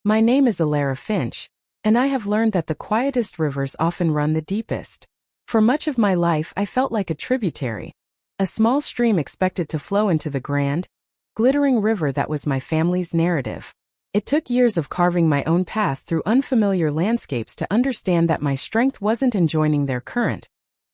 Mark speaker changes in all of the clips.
Speaker 1: My name is Alara Finch, and I have learned that the quietest rivers often run the deepest. For much of my life I felt like a tributary, a small stream expected to flow into the grand, glittering river that was my family's narrative. It took years of carving my own path through unfamiliar landscapes to understand that my strength wasn't in joining their current,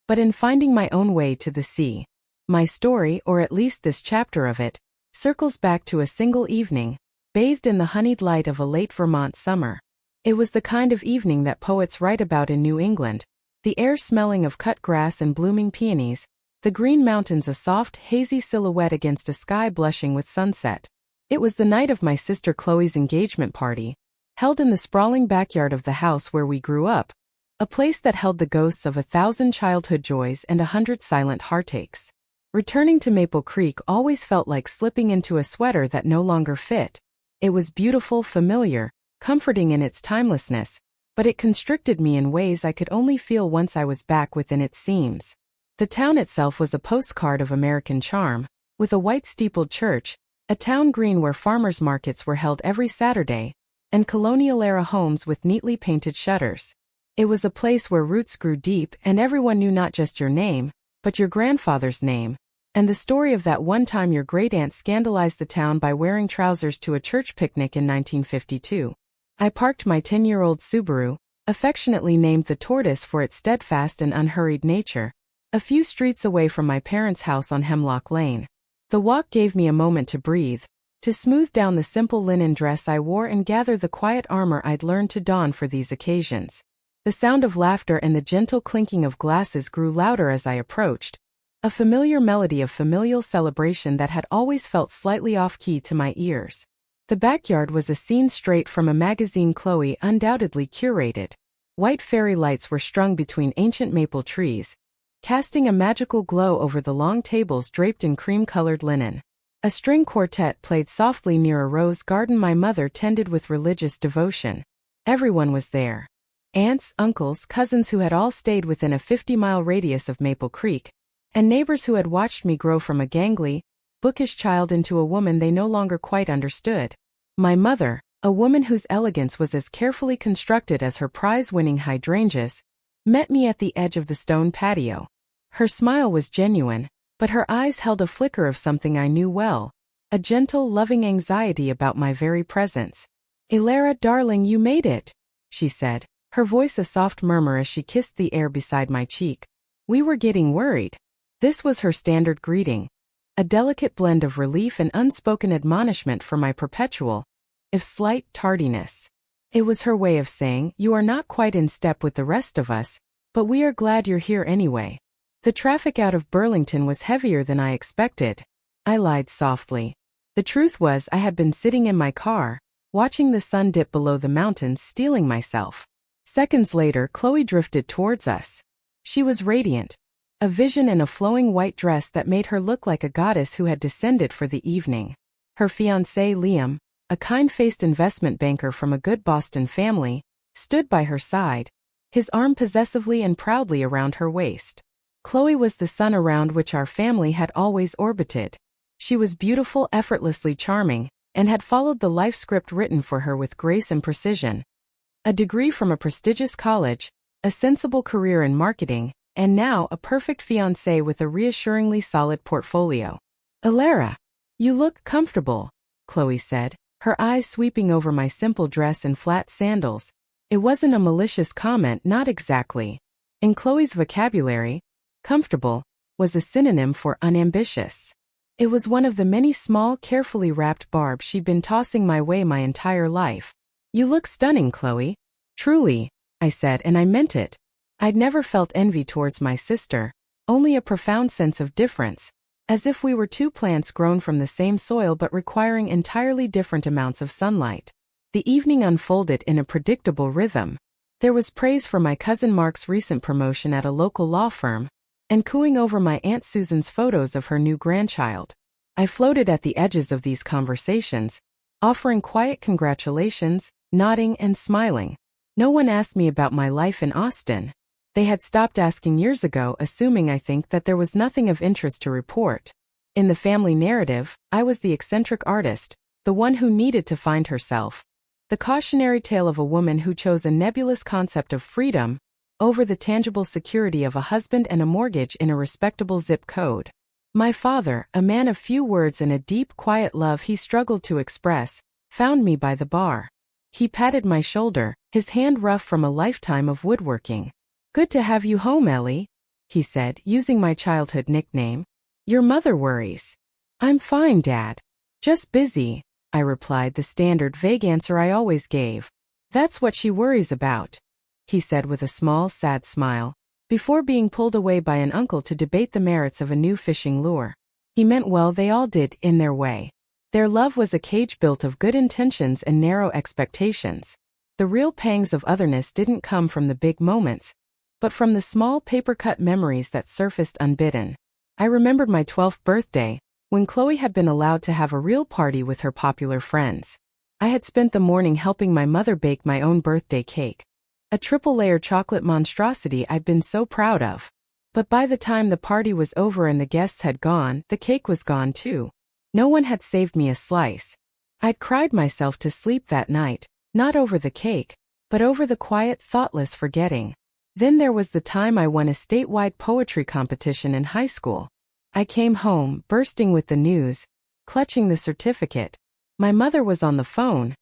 Speaker 1: but in finding my own way to the sea. My story, or at least this chapter of it, circles back to a single evening, bathed in the honeyed light of a late Vermont summer. It was the kind of evening that poets write about in New England, the air smelling of cut grass and blooming peonies, the green mountains a soft, hazy silhouette against a sky blushing with sunset. It was the night of my sister Chloe's engagement party, held in the sprawling backyard of the house where we grew up, a place that held the ghosts of 1,000 childhood joys and 100 silent heartaches. Returning to Maple Creek always felt like slipping into a sweater that no longer fit. It was beautiful, familiar, comforting in its timelessness, but it constricted me in ways I could only feel once I was back within its seams. The town itself was a postcard of American charm, with a white-steepled church, a town green where farmers' markets were held every Saturday, and colonial-era homes with neatly painted shutters. It was a place where roots grew deep and everyone knew not just your name, but your grandfather's name, and the story of that one time your great-aunt scandalized the town by wearing trousers to a church picnic in 1952. I parked my 10-year-old Subaru, affectionately named the Tortoise for its steadfast and unhurried nature, a few streets away from my parents' house on Hemlock Lane. The walk gave me a moment to breathe, to smooth down the simple linen dress I wore and gather the quiet armor I'd learned to don for these occasions. The sound of laughter and the gentle clinking of glasses grew louder as I approached, a familiar melody of familial celebration that had always felt slightly off-key to my ears. The backyard was a scene straight from a magazine Chloe undoubtedly curated. White fairy lights were strung between ancient maple trees, casting a magical glow over the long tables draped in cream-colored linen. A string quartet played softly near a rose garden my mother tended with religious devotion. Everyone was there. Aunts, uncles, cousins who had all stayed within a 50-mile radius of Maple Creek, and neighbors who had watched me grow from a gangly, bookish child into a woman they no longer quite understood. My mother, a woman whose elegance was as carefully constructed as her prize-winning hydrangeas, met me at the edge of the stone patio. Her smile was genuine, but her eyes held a flicker of something I knew well, a gentle, loving anxiety about my very presence. "Alara, darling, you made it," she said, her voice a soft murmur as she kissed the air beside my cheek. "We were getting worried." This was her standard greeting, a delicate blend of relief and unspoken admonishment for my perpetual, if slight, tardiness. It was her way of saying, "You are not quite in step with the rest of us, but we are glad you're here anyway." The traffic out of Burlington was heavier than I expected. I lied softly. The truth was I had been sitting in my car, watching the sun dip below the mountains, steeling myself. Seconds later, Chloe drifted towards us. She was radiant, a vision in a flowing white dress that made her look like a goddess who had descended for the evening. Her fiancé, Liam, a kind-faced investment banker from a good Boston family, stood by her side, his arm possessively and proudly around her waist. Chloe was the sun around which our family had always orbited. She was beautiful, effortlessly charming, and had followed the life script written for her with grace and precision. A degree from a prestigious college, a sensible career in marketing, and now a perfect fiancé with a reassuringly solid portfolio. "Alara, you look comfortable," Chloe said, her eyes sweeping over my simple dress and flat sandals. It wasn't a malicious comment, not exactly. In Chloe's vocabulary, comfortable was a synonym for unambitious. It was one of the many small, carefully wrapped barbs she'd been tossing my way my entire life. "You look stunning, Chloe." "Truly," I said, and I meant it. I'd never felt envy towards my sister, only a profound sense of difference, as if we were two plants grown from the same soil but requiring entirely different amounts of sunlight. The evening unfolded in a predictable rhythm. There was praise for my cousin Mark's recent promotion at a local law firm, and cooing over my Aunt Susan's photos of her new grandchild. I floated at the edges of these conversations, offering quiet congratulations, nodding and smiling. No one asked me about my life in Austin. They had stopped asking years ago, assuming I think that there was nothing of interest to report. In the family narrative, I was the eccentric artist, the one who needed to find herself. The cautionary tale of a woman who chose a nebulous concept of freedom over the tangible security of a husband and a mortgage in a respectable zip code. My father, a man of few words and a deep, quiet love he struggled to express, found me by the bar. He patted my shoulder, his hand rough from a lifetime of woodworking. "Good to have you home, Ellie," he said, using my childhood nickname. "Your mother worries." "I'm fine, Dad. Just busy," I replied, the standard vague answer I always gave. "That's what she worries about," he said with a small, sad smile, before being pulled away by an uncle to debate the merits of a new fishing lure. He meant well, they all did, in their way. Their love was a cage built of good intentions and narrow expectations. The real pangs of otherness didn't come from the big moments, but from the small paper-cut memories that surfaced unbidden. I remembered my 12th birthday, when Chloe had been allowed to have a real party with her popular friends. I had spent the morning helping my mother bake my own birthday cake, a triple-layer chocolate monstrosity I'd been so proud of. But by the time the party was over and the guests had gone, the cake was gone too. No one had saved me a slice. I'd cried myself to sleep that night, not over the cake, but over the quiet, thoughtless forgetting. Then there was the time I won a statewide poetry competition in high school. I came home, bursting with the news, clutching the certificate. My mother was on the phone,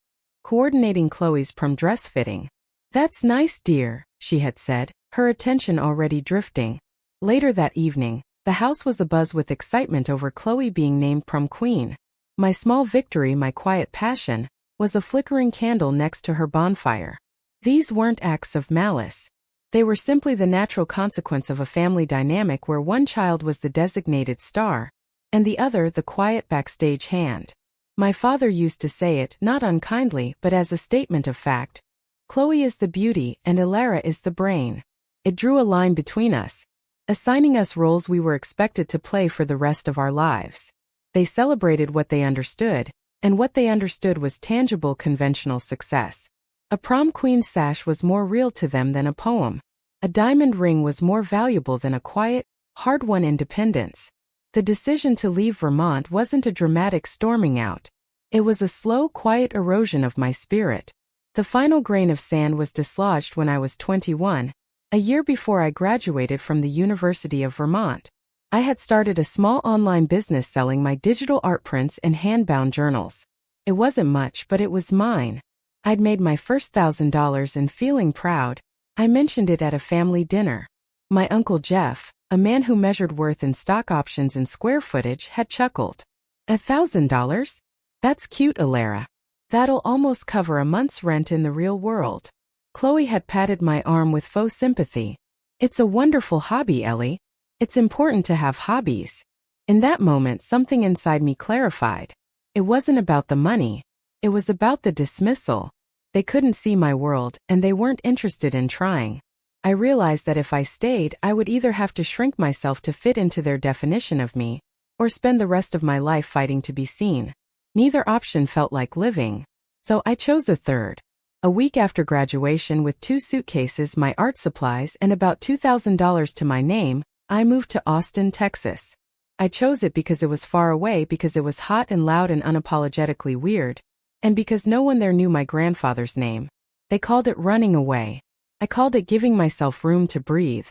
Speaker 1: coordinating Chloe's prom dress fitting. "That's nice, dear," she had said, her attention already drifting. Later that evening, the house was abuzz with excitement over Chloe being named prom queen. My small victory, my quiet passion, was a flickering candle next to her bonfire. These weren't acts of malice. They were simply the natural consequence of a family dynamic where one child was the designated star, and the other the quiet backstage hand. My father used to say it, not unkindly, but as a statement of fact: "Chloe is the beauty and Ilara is the brain." It drew a line between us, assigning us roles we were expected to play for the rest of our lives. They celebrated what they understood, and what they understood was tangible conventional success. A prom queen sash was more real to them than a poem. A diamond ring was more valuable than a quiet, hard-won independence. The decision to leave Vermont wasn't a dramatic storming out. It was a slow, quiet erosion of my spirit. The final grain of sand was dislodged when I was 21, a year before I graduated from the University of Vermont. I had started a small online business selling my digital art prints and hand-bound journals. It wasn't much, but it was mine. I'd made my first $1,000 and feeling proud, I mentioned it at a family dinner. My Uncle Jeff, a man who measured worth in stock options and square footage, had chuckled. $1,000? That's cute, Ilara. That'll almost cover a month's rent in the real world. Chloe had patted my arm with faux sympathy. "It's a wonderful hobby, Ellie. It's important to have hobbies." In that moment, something inside me clarified. It wasn't about the money. It was about the dismissal. They couldn't see my world, and they weren't interested in trying. I realized that if I stayed, I would either have to shrink myself to fit into their definition of me, or spend the rest of my life fighting to be seen. Neither option felt like living, so I chose a third. A week after graduation, with 2 suitcases, my art supplies, and about $2,000 to my name, I moved to Austin, Texas. I chose it because it was far away, because it was hot and loud and unapologetically weird, and because no one there knew my grandfather's name. They called it running away. I called it giving myself room to breathe.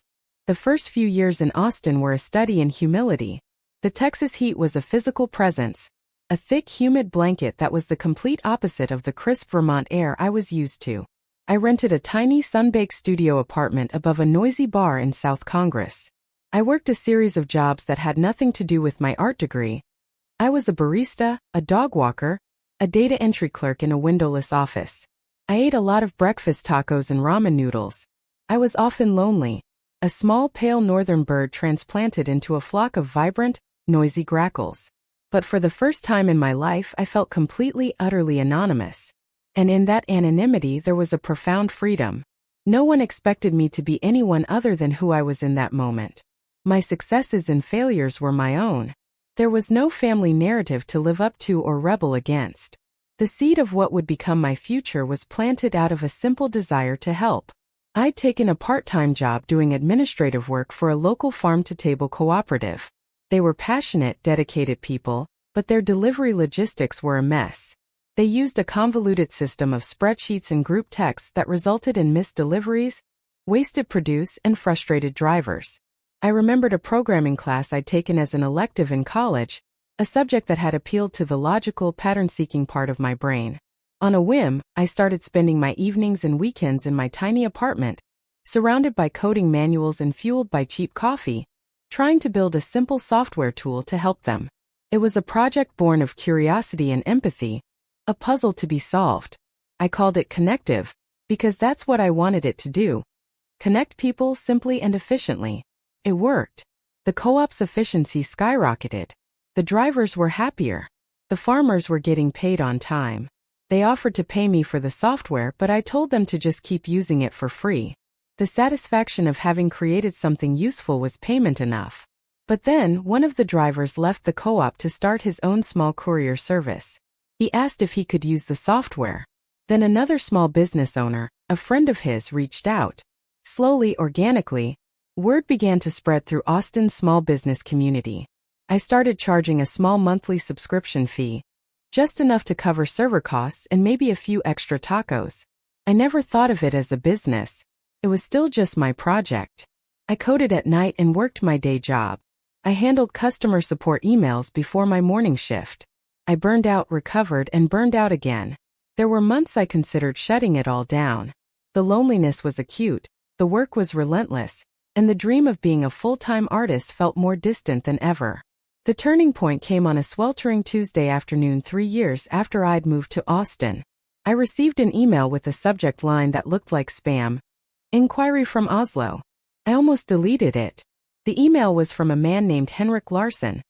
Speaker 1: The first few years in Austin were a study in humility. The Texas heat was a physical presence, a thick, humid blanket that was the complete opposite of the crisp Vermont air I was used to. I rented a tiny sun-baked studio apartment above a noisy bar in South Congress. I worked a series of jobs that had nothing to do with my art degree. I was a barista, a dog walker, a data entry clerk in a windowless office. I ate a lot of breakfast tacos and ramen noodles. I was often lonely, a small pale northern bird transplanted into a flock of vibrant, noisy grackles. But for the first time in my life, I felt completely, utterly anonymous. And in that anonymity there was a profound freedom. No one expected me to be anyone other than who I was in that moment. My successes and failures were my own. There was no family narrative to live up to or rebel against. The seed of what would become my future was planted out of a simple desire to help. I'd taken a part-time job doing administrative work for a local farm-to-table cooperative. They were passionate, dedicated people, but their delivery logistics were a mess. They used a convoluted system of spreadsheets and group texts that resulted in missed deliveries, wasted produce, and frustrated drivers. I remembered a programming class I'd taken as an elective in college, a subject that had appealed to the logical, pattern-seeking part of my brain. On a whim, I started spending my evenings and weekends in my tiny apartment, surrounded by coding manuals and fueled by cheap coffee, trying to build a simple software tool to help them. It was a project born of curiosity and empathy, a puzzle to be solved. I called it Connective, because that's what I wanted it to do. Connect people simply and efficiently. It worked. The co-op's efficiency skyrocketed. The drivers were happier. The farmers were getting paid on time. They offered to pay me for the software, but I told them to just keep using it for free. The satisfaction of having created something useful was payment enough. But then, one of the drivers left the co-op to start his own small courier service. He asked if he could use the software. Then another small business owner, a friend of his, reached out. Slowly, organically, word began to spread through Austin's small business community. I started charging a small monthly subscription fee, just enough to cover server costs and maybe a few extra tacos. I never thought of it as a business. It was still just my project. I coded at night and worked my day job. I handled customer support emails before my morning shift. I burned out, recovered, and burned out again. There were months I considered shutting it all down. The loneliness was acute, the work was relentless, and the dream of being a full-time artist felt more distant than ever. The turning point came on a sweltering Tuesday afternoon 3 years after I'd moved to Austin. I received an email with a subject line that looked like spam. Inquiry from Oslo. I almost deleted it. The email was from a man named Henrik Larsson,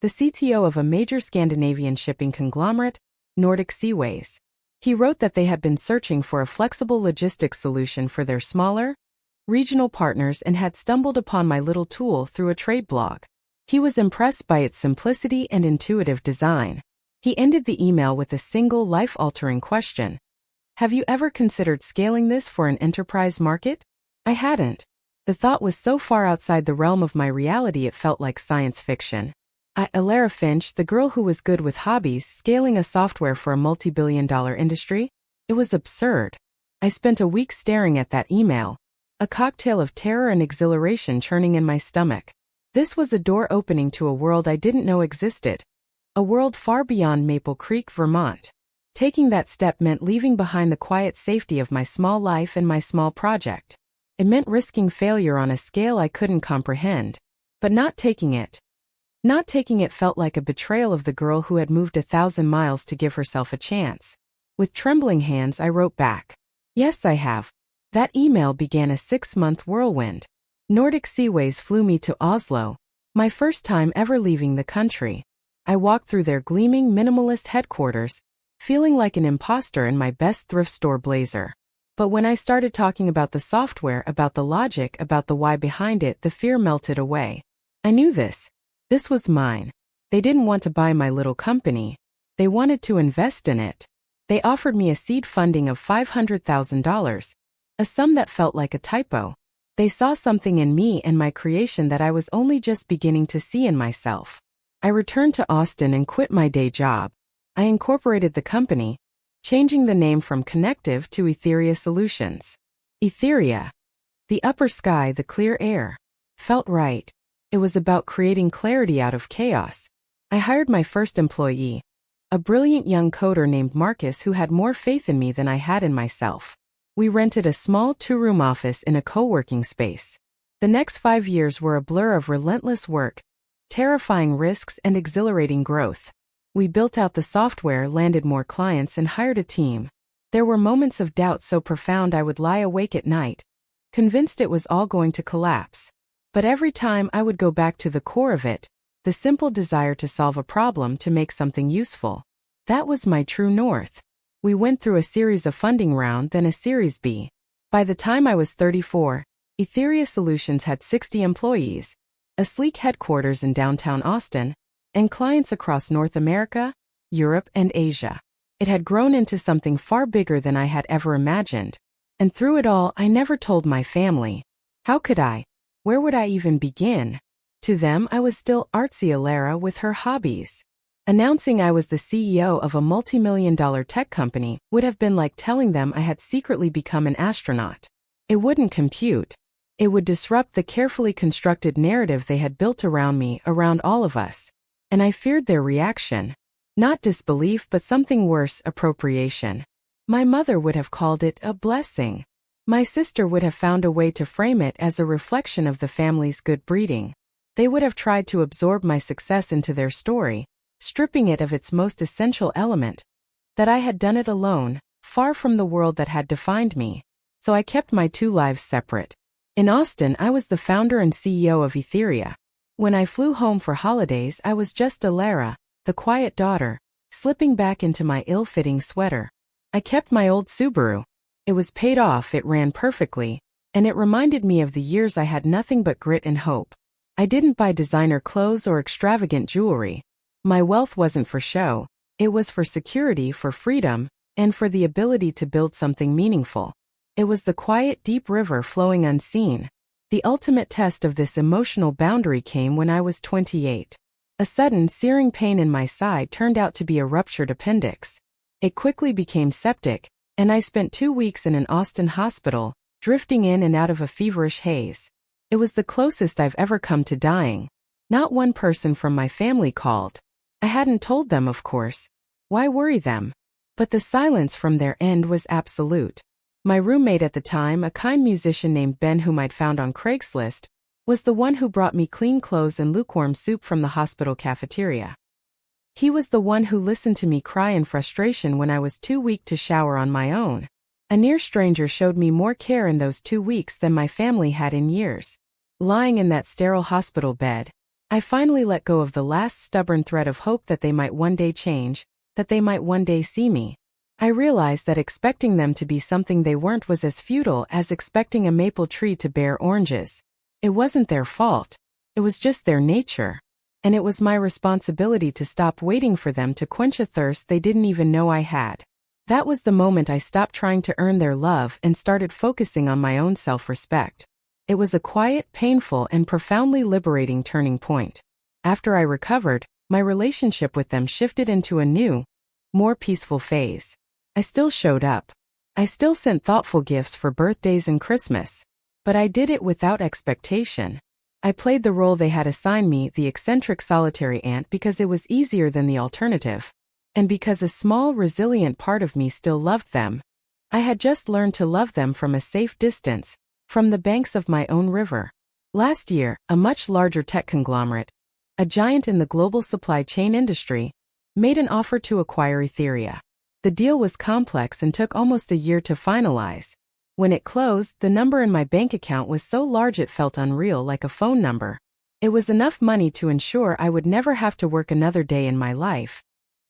Speaker 1: the CTO of a major Scandinavian shipping conglomerate, Nordic Seaways. He wrote that they had been searching for a flexible logistics solution for their smaller, regional partners and had stumbled upon my little tool through a trade blog. He was impressed by its simplicity and intuitive design. He ended the email with a single life-altering question. Have you ever considered scaling this for an enterprise market? I hadn't. The thought was so far outside the realm of my reality it felt like science fiction. Alara Finch, the girl who was good with hobbies, scaling a software for a multi-billion-dollar industry? It was absurd. I spent a week staring at that email, a cocktail of terror and exhilaration churning in my stomach. This was a door opening to a world I didn't know existed. A world far beyond Maple Creek, Vermont. Taking that step meant leaving behind the quiet safety of my small life and my small project. It meant risking failure on a scale I couldn't comprehend. But not taking it. Not taking it felt like a betrayal of the girl who had moved 1,000 miles to give herself a chance. With trembling hands I wrote back. Yes, I have. That email began a 6-month whirlwind. Nordic Seaways flew me to Oslo, my first time ever leaving the country. I walked through their gleaming minimalist headquarters, feeling like an imposter in my best thrift store blazer. But when I started talking about the software, about the logic, about the why behind it, the fear melted away. I knew this. This was mine. They didn't want to buy my little company. They wanted to invest in it. They offered me a seed funding of $500,000, a sum that felt like a typo. They saw something in me and my creation that I was only just beginning to see in myself. I returned to Austin and quit my day job. I incorporated the company, changing the name from Connective to Etheria Solutions. Etheria. The upper sky, the clear air. Felt right. It was about creating clarity out of chaos. I hired my first employee, a brilliant young coder named Marcus who had more faith in me than I had in myself. We rented a small 2-room office in a co-working space. The next 5 years were a blur of relentless work, terrifying risks, and exhilarating growth. We built out the software, landed more clients, and hired a team. There were moments of doubt so profound I would lie awake at night, convinced it was all going to collapse. But every time I would go back to the core of it, the simple desire to solve a problem, to make something useful. That was my true north. We went through a series of funding round, then a Series B. By the time I was 34, Etheria Solutions had 60 employees, a sleek headquarters in downtown Austin, and clients across North America, Europe, and Asia. It had grown into something far bigger than I had ever imagined. And through it all, I never told my family. How could I? Where would I even begin? To them, I was still artsy Alara with her hobbies. Announcing I was the CEO of a multi-million-dollar tech company would have been like telling them I had secretly become an astronaut. It wouldn't compute. It would disrupt the carefully constructed narrative they had built around me, around all of us. And I feared their reaction. Not disbelief, but something worse, appropriation. My mother would have called it a blessing. My sister would have found a way to frame it as a reflection of the family's good breeding. They would have tried to absorb my success into their story, stripping it of its most essential element, that I had done it alone, far from the world that had defined me. So I kept my two lives separate. In Austin, I was the founder and CEO of Etheria. When I flew home for holidays, I was just Alara, the quiet daughter, slipping back into my ill-fitting sweater. I kept my old Subaru. It was paid off, it ran perfectly, and it reminded me of the years I had nothing but grit and hope. I didn't buy designer clothes or extravagant jewelry. My wealth wasn't for show. It was for security, for freedom, and for the ability to build something meaningful. It was the quiet, deep river flowing unseen. The ultimate test of this emotional boundary came when I was 28. A sudden, searing pain in my side turned out to be a ruptured appendix. It quickly became septic, and I spent 2 weeks in an Austin hospital, drifting in and out of a feverish haze. It was the closest I've ever come to dying. Not one person from my family called. I hadn't told them, of course. Why worry them? But the silence from their end was absolute. My roommate at the time, a kind musician named Ben whom I'd found on Craigslist, was the one who brought me clean clothes and lukewarm soup from the hospital cafeteria. He was the one who listened to me cry in frustration when I was too weak to shower on my own. A near stranger showed me more care in those 2 weeks than my family had in years. Lying in that sterile hospital bed, I finally let go of the last stubborn thread of hope that they might one day change, that they might one day see me. I realized that expecting them to be something they weren't was as futile as expecting a maple tree to bear oranges. It wasn't their fault. It was just their nature. And it was my responsibility to stop waiting for them to quench a thirst they didn't even know I had. That was the moment I stopped trying to earn their love and started focusing on my own self-respect. It was a quiet, painful, and profoundly liberating turning point. After I recovered, my relationship with them shifted into a new, more peaceful phase. I still showed up. I still sent thoughtful gifts for birthdays and Christmas. But I did it without expectation. I played the role they had assigned me, the eccentric solitary aunt, because it was easier than the alternative. And because a small, resilient part of me still loved them. I had just learned to love them from a safe distance, from the banks of my own river. Last year, a much larger tech conglomerate, a giant in the global supply chain industry, made an offer to acquire Etheria. The deal was complex and took almost a year to finalize. When it closed, the number in my bank account was so large it felt unreal, like a phone number. It was enough money to ensure I would never have to work another day in my life.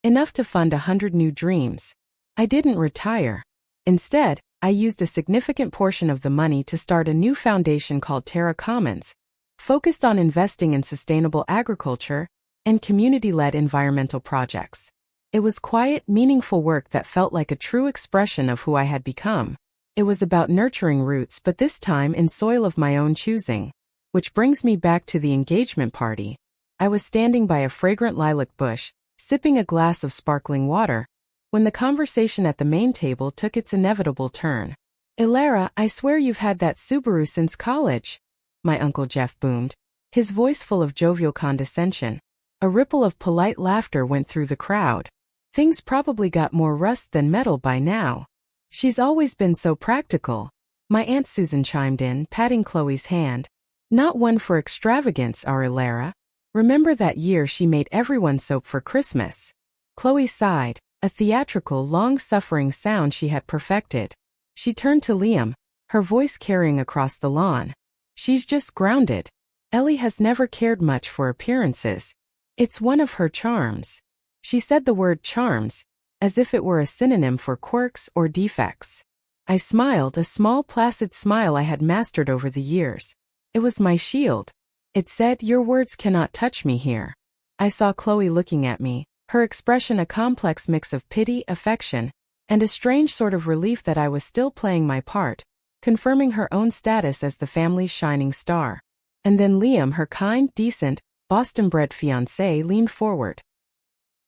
Speaker 1: Enough to fund 100 new dreams. I didn't retire. Instead, I used a significant portion of the money to start a new foundation called Terra Commons, focused on investing in sustainable agriculture and community-led environmental projects. It was quiet, meaningful work that felt like a true expression of who I had become. It was about nurturing roots, but this time in soil of my own choosing. Which brings me back to the engagement party. I was standing by a fragrant lilac bush, sipping a glass of sparkling water, when the conversation at the main table took its inevitable turn. "Ilara, I swear you've had that Subaru since college," my Uncle Jeff boomed, his voice full of jovial condescension. A ripple of polite laughter went through the crowd. Things probably got more rust than metal by now. "She's always been so practical," my Aunt Susan chimed in, patting Chloe's hand. "Not one for extravagance, our Ilara. Remember that year she made everyone soap for Christmas?" Chloe sighed, a theatrical, long-suffering sound she had perfected. She turned to Liam, her voice carrying across the lawn. "She's just grounded. Ellie has never cared much for appearances. It's one of her charms." She said the word charms, as if it were a synonym for quirks or defects. I smiled, a small placid smile I had mastered over the years. It was my shield. It said, "Your words cannot touch me here." I saw Chloe looking at me, her expression a complex mix of pity, affection, and a strange sort of relief that I was still playing my part, confirming her own status as the family's shining star. And then Liam, her kind, decent, Boston-bred fiancé, leaned forward.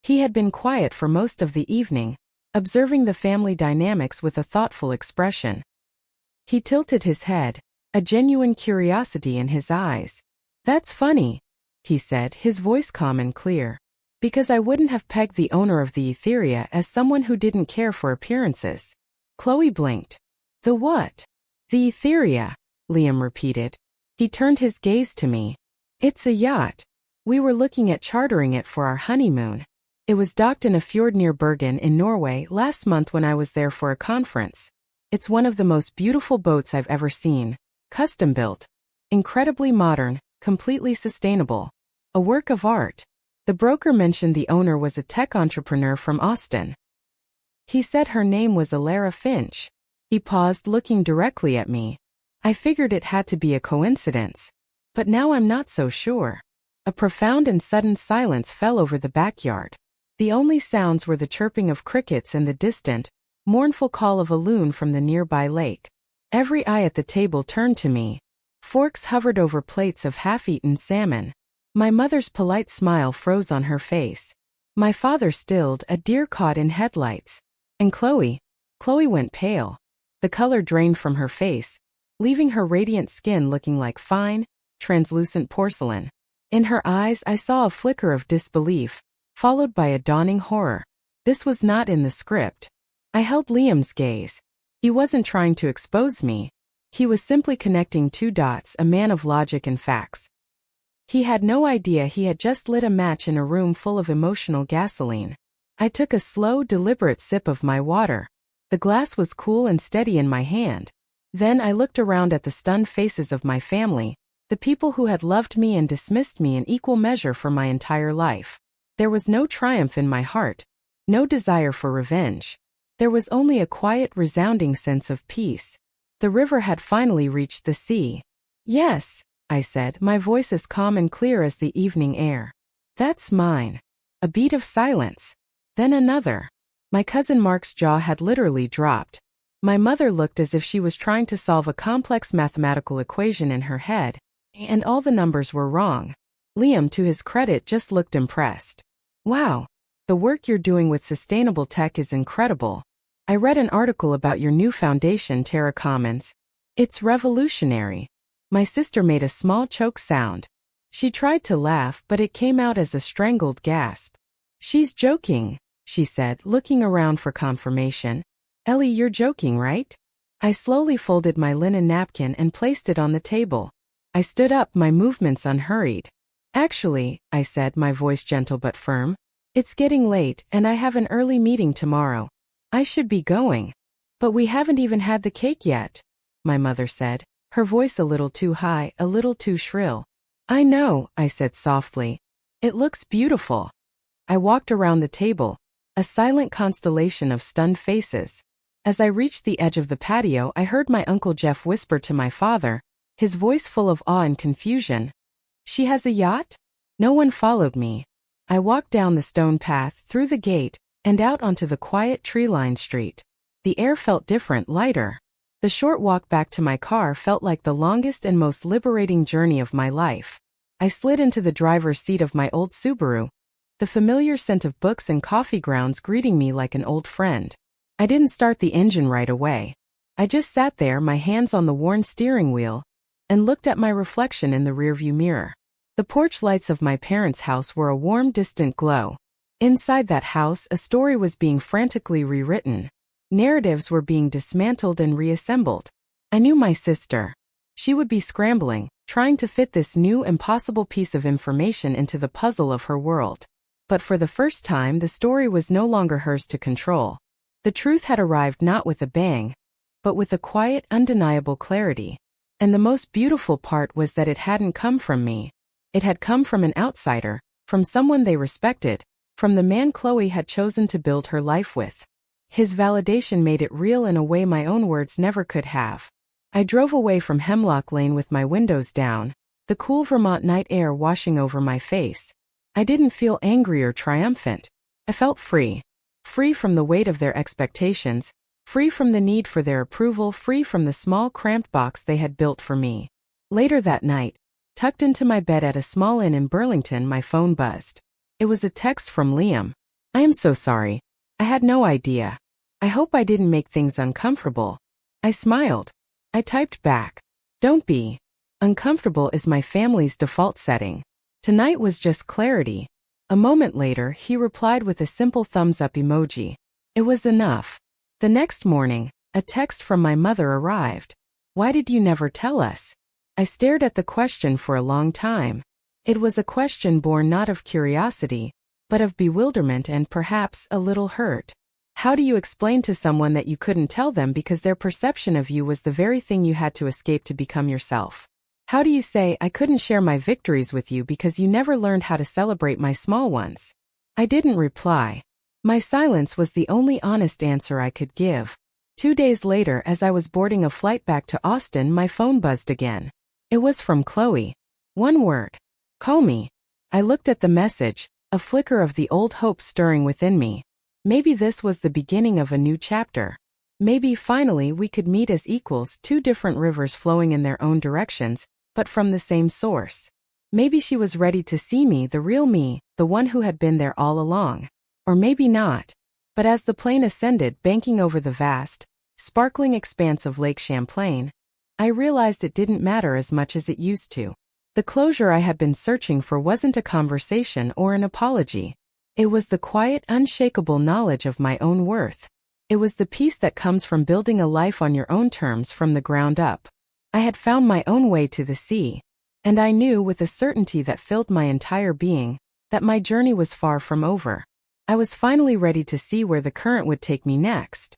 Speaker 1: He had been quiet for most of the evening, observing the family dynamics with a thoughtful expression. He tilted his head, a genuine curiosity in his eyes. "That's funny," he said, his voice calm and clear. "Because I wouldn't have pegged the owner of the Etheria as someone who didn't care for appearances." Chloe blinked. "The what?" "The Etheria," Liam repeated. He turned his gaze to me. "It's a yacht. We were looking at chartering it for our honeymoon. It was docked in a fjord near Bergen in Norway last month when I was there for a conference. It's one of the most beautiful boats I've ever seen. Custom-built. Incredibly modern, completely sustainable. A work of art." The broker mentioned the owner was a tech entrepreneur from Austin. He said her name was Alara Finch. He paused, looking directly at me. I figured it had to be a coincidence. But now I'm not so sure. A profound and sudden silence fell over the backyard. The only sounds were the chirping of crickets and the distant, mournful call of a loon from the nearby lake. Every eye at the table turned to me. Forks hovered over plates of half-eaten salmon. My mother's polite smile froze on her face. My father stilled, a deer caught in headlights. And Chloe went pale. The color drained from her face, leaving her radiant skin looking like fine, translucent porcelain. In her eyes I saw a flicker of disbelief, followed by a dawning horror. This was not in the script. I held Liam's gaze. He wasn't trying to expose me. He was simply connecting two dots, a man of logic and facts. He had no idea he had just lit a match in a room full of emotional gasoline. I took a slow, deliberate sip of my water. The glass was cool and steady in my hand. Then I looked around at the stunned faces of my family, the people who had loved me and dismissed me in equal measure for my entire life. There was no triumph in my heart, no desire for revenge. There was only a quiet, resounding sense of peace. The river had finally reached the sea. "Yes," I said, my voice as calm and clear as the evening air. "That's mine." A beat of silence. Then another. My cousin Mark's jaw had literally dropped. My mother looked as if she was trying to solve a complex mathematical equation in her head, and all the numbers were wrong. Liam, to his credit, just looked impressed. "Wow. The work you're doing with sustainable tech is incredible. I read an article about your new foundation, Terra Commons. It's revolutionary." My sister made a small choke sound. She tried to laugh, but it came out as a strangled gasp. "She's joking," she said, looking around for confirmation. "Ellie, you're joking, right?" I slowly folded my linen napkin and placed it on the table. I stood up, my movements unhurried. "Actually," I said, my voice gentle but firm, "it's getting late, and I have an early meeting tomorrow. I should be going." "But we haven't even had the cake yet," my mother said, her voice a little too high, a little too shrill. "I know," I said softly. "It looks beautiful." I walked around the table, a silent constellation of stunned faces. As I reached the edge of the patio, I heard my Uncle Jeff whisper to my father, his voice full of awe and confusion. "She has a yacht?" No one followed me. I walked down the stone path, through the gate, and out onto the quiet tree-lined street. The air felt different, lighter. The short walk back to my car felt like the longest and most liberating journey of my life. I slid into the driver's seat of my old Subaru, the familiar scent of books and coffee grounds greeting me like an old friend. I didn't start the engine right away. I just sat there, my hands on the worn steering wheel, and looked at my reflection in the rearview mirror. The porch lights of my parents' house were a warm, distant glow. Inside that house, a story was being frantically rewritten. Narratives were being dismantled and reassembled. I knew my sister. She would be scrambling, trying to fit this new, impossible piece of information into the puzzle of her world. But for the first time, the story was no longer hers to control. The truth had arrived not with a bang, but with a quiet, undeniable clarity. And the most beautiful part was that it hadn't come from me. It had come from an outsider, from someone they respected, from the man Chloe had chosen to build her life with. His validation made it real in a way my own words never could have. I drove away from Hemlock Lane with my windows down, the cool Vermont night air washing over my face. I didn't feel angry or triumphant. I felt free. Free from the weight of their expectations, free from the need for their approval, free from the small cramped box they had built for me. Later that night, tucked into my bed at a small inn in Burlington, my phone buzzed. It was a text from Liam. I am so sorry. I had no idea. I hope I didn't make things uncomfortable. I smiled. I typed back. Don't be. Uncomfortable is my family's default setting. Tonight was just clarity. A moment later, he replied with a simple thumbs up emoji. It was enough. The next morning, a text from my mother arrived. Why did you never tell us? I stared at the question for a long time. It was a question born not of curiosity, but of bewilderment and perhaps a little hurt. How do you explain to someone that you couldn't tell them because their perception of you was the very thing you had to escape to become yourself? How do you say I couldn't share my victories with you because you never learned how to celebrate my small ones? I didn't reply. My silence was the only honest answer I could give. 2 days later, as I was boarding a flight back to Austin, my phone buzzed again. It was from Chloe. One word. Call me. I looked at the message, a flicker of the old hope stirring within me. Maybe this was the beginning of a new chapter. Maybe finally we could meet as equals, two different rivers flowing in their own directions, but from the same source. Maybe she was ready to see me, the real me, the one who had been there all along. Or maybe not. But as the plane ascended, banking over the vast, sparkling expanse of Lake Champlain, I realized it didn't matter as much as it used to. The closure I had been searching for wasn't a conversation or an apology. It was the quiet, unshakable knowledge of my own worth. It was the peace that comes from building a life on your own terms from the ground up. I had found my own way to the sea, and I knew with a certainty that filled my entire being, that my journey was far from over. I was finally ready to see where the current would take me next.